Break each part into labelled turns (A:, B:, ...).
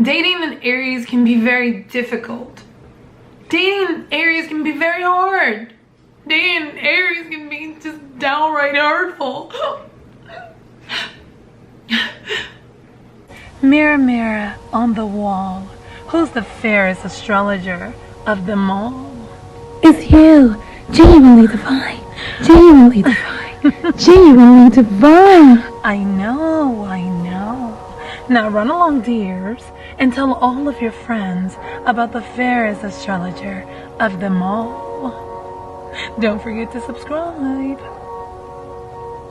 A: Dating an Aries can be very difficult. Dating an Aries can be very hard. Dating an Aries can be just downright hurtful. Mirror, mirror on the wall, who's the fairest astrologer of them all?
B: It's you, genuinely divine, genuinely divine, genuinely divine.
A: I know, I know. Now run along, dears, and tell all of your friends about the fairest astrologer of them all. Don't forget to subscribe.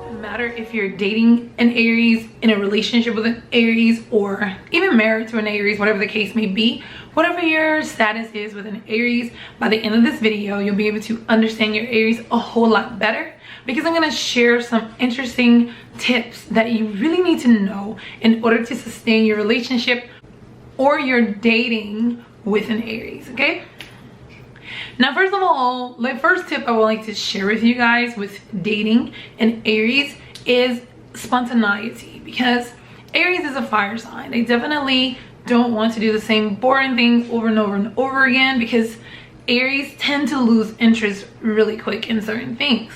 A: No matter if you're dating an Aries, in a relationship with an Aries, or even married to an Aries, whatever the case may be, whatever your status is with an Aries, by the end of this video, you'll be able to understand your Aries a whole lot better, because I'm going to share some interesting tips that you really need to know in order to sustain your relationship or your dating with an Aries, okay? Now, first of all, the first tip I would like to share with you guys with dating an Aries is spontaneity, because Aries is a fire sign. They definitely don't want to do the same boring thing over and over and over again, because Aries tend to lose interest really quick in certain things.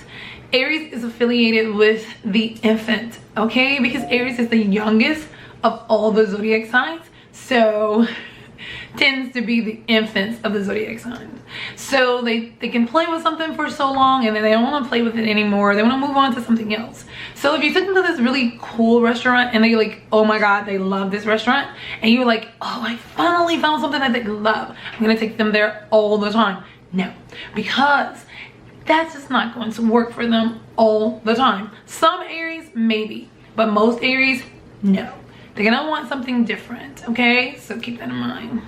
A: Aries is affiliated with the infant, okay? Because Aries is the youngest of all the zodiac signs, so tends to be the infants of the zodiac signs. So they can play with something for so long, and then they don't want to play with it anymore. They want to move on to something else. So if you took them to this really cool restaurant and they're like, oh my god, they love this restaurant, and you're like, oh, I finally found something that they love, I'm gonna take them there all the time. No, because that's just not going to work for them all the time. Some Aries maybe, but most Aries, no. They're gonna want something different, okay? So keep that in mind.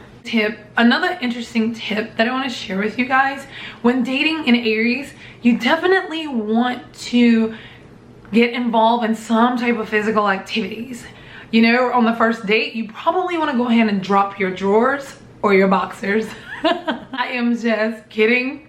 A: Another interesting tip that I want to share with you guys: when dating an Aries, you definitely want to get involved in some type of physical activities. You know, on the first date, you probably want to go ahead and drop your drawers or your boxers. I am just kidding.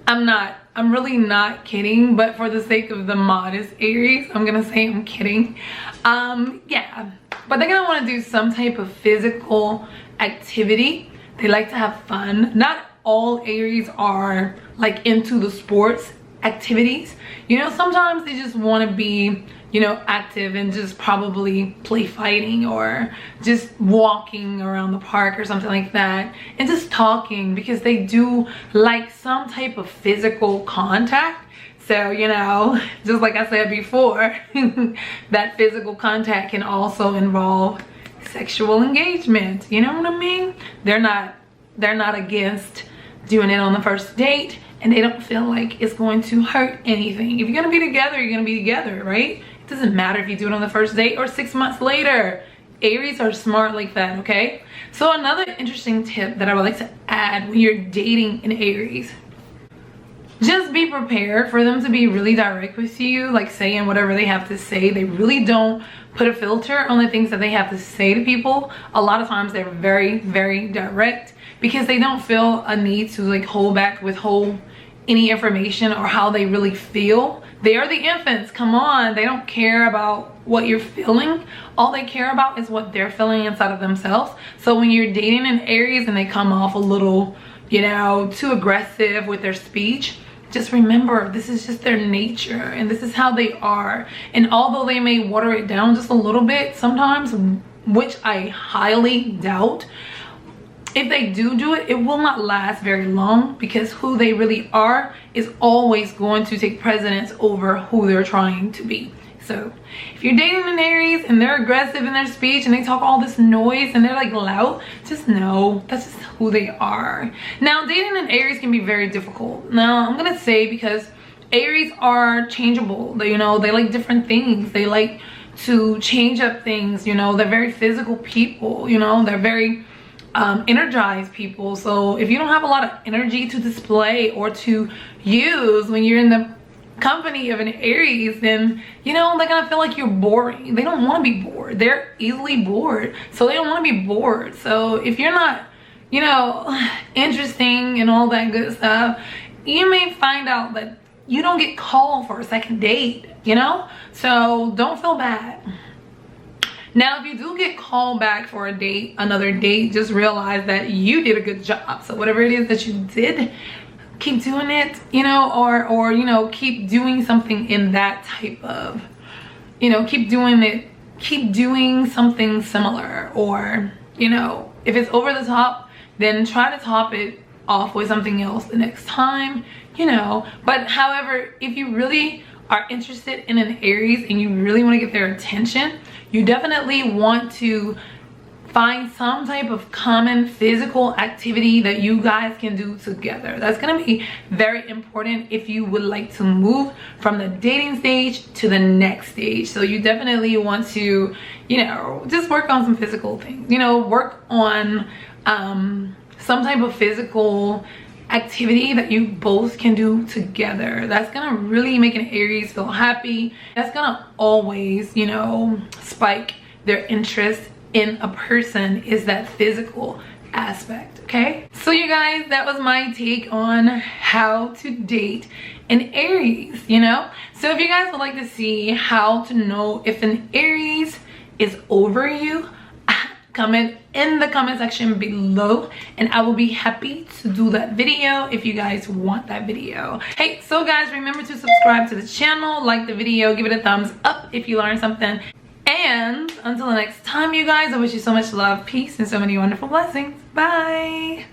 A: I'm really not kidding, but for the sake of the modest Aries, I'm gonna say I'm kidding. Yeah, but they're gonna want to do some type of physical activity. They like to have fun. Not all Aries are like into the sports activities. You know, sometimes they just want to be, you know, active and just probably play fighting or just walking around the park or something like that, and just talking, because they do like some type of physical contact. So, you know, just like I said before, that physical contact can also involve sexual engagement. You know what I mean? They're not against doing it on the first date, and they don't feel like it's going to hurt anything. If you're gonna be together, you're gonna be together, right? It doesn't matter if you do it on the first date or 6 months later. Aries are smart like that, okay? So another interesting tip that I would like to add when you're dating an Aries: just be prepared for them to be really direct with you, like saying whatever they have to say. They really don't put a filter on the things that they have to say to people. A lot of times they're very, very direct, because they don't feel a need to like withhold any information or how they really feel. They are the infants, come on. They don't care about what you're feeling. All they care about is what they're feeling inside of themselves. So when you're dating an Aries and they come off a little, you know, too aggressive with their speech, just remember, this is just their nature and this is how they are. And although they may water it down just a little bit sometimes, which I highly doubt, if they do it, it will not last very long, because who they really are is always going to take precedence over who they're trying to be. So if you're dating an Aries and they're aggressive in their speech and they talk all this noise and they're like loud, just know that's just who they are. Now, dating an Aries can be very difficult. Now, I'm gonna say, because Aries are changeable. They, you know, they like different things. They like to change up things. You know, they're very physical people. You know, they're very energized people. So if you don't have a lot of energy to display or to use when you're in the company of an Aries, then, you know, they're gonna feel like you're boring. They don't want to be bored. They're easily bored, so they don't want to be bored. So if you're not, you know, interesting and all that good stuff, you may find out that you don't get called for a second date, you know? So don't feel bad. Now, if you do get called back for a date, another date, just realize that you did a good job. So whatever it is that you did, keep doing it, you know, or you know, keep doing something in that type of, you know, keep doing something similar. Or, you know, if it's over the top, then try to top it off with something else the next time, you know. But however, if you really are interested in an Aries and you really want to get their attention, you definitely want to find some type of common physical activity that you guys can do together. That's going to be very important if you would like to move from the dating stage to the next stage. So you definitely want to, you know, just work on some physical things, you know, work on some type of physical activity that you both can do together. That's gonna really make an Aries feel happy. That's gonna always, you know, spike their interest in a person, is that physical aspect. Okay, so you guys, that was my take on how to date an Aries, you know. So if you guys would like to see how to know if an Aries is over you, comment in the comment section below and I will be happy to do that video if you guys want that video. Hey, so guys, remember to subscribe to the channel, like the video, give it a thumbs up if you learned something. And until the next time, you guys, I wish you so much love, peace, and so many wonderful blessings. Bye.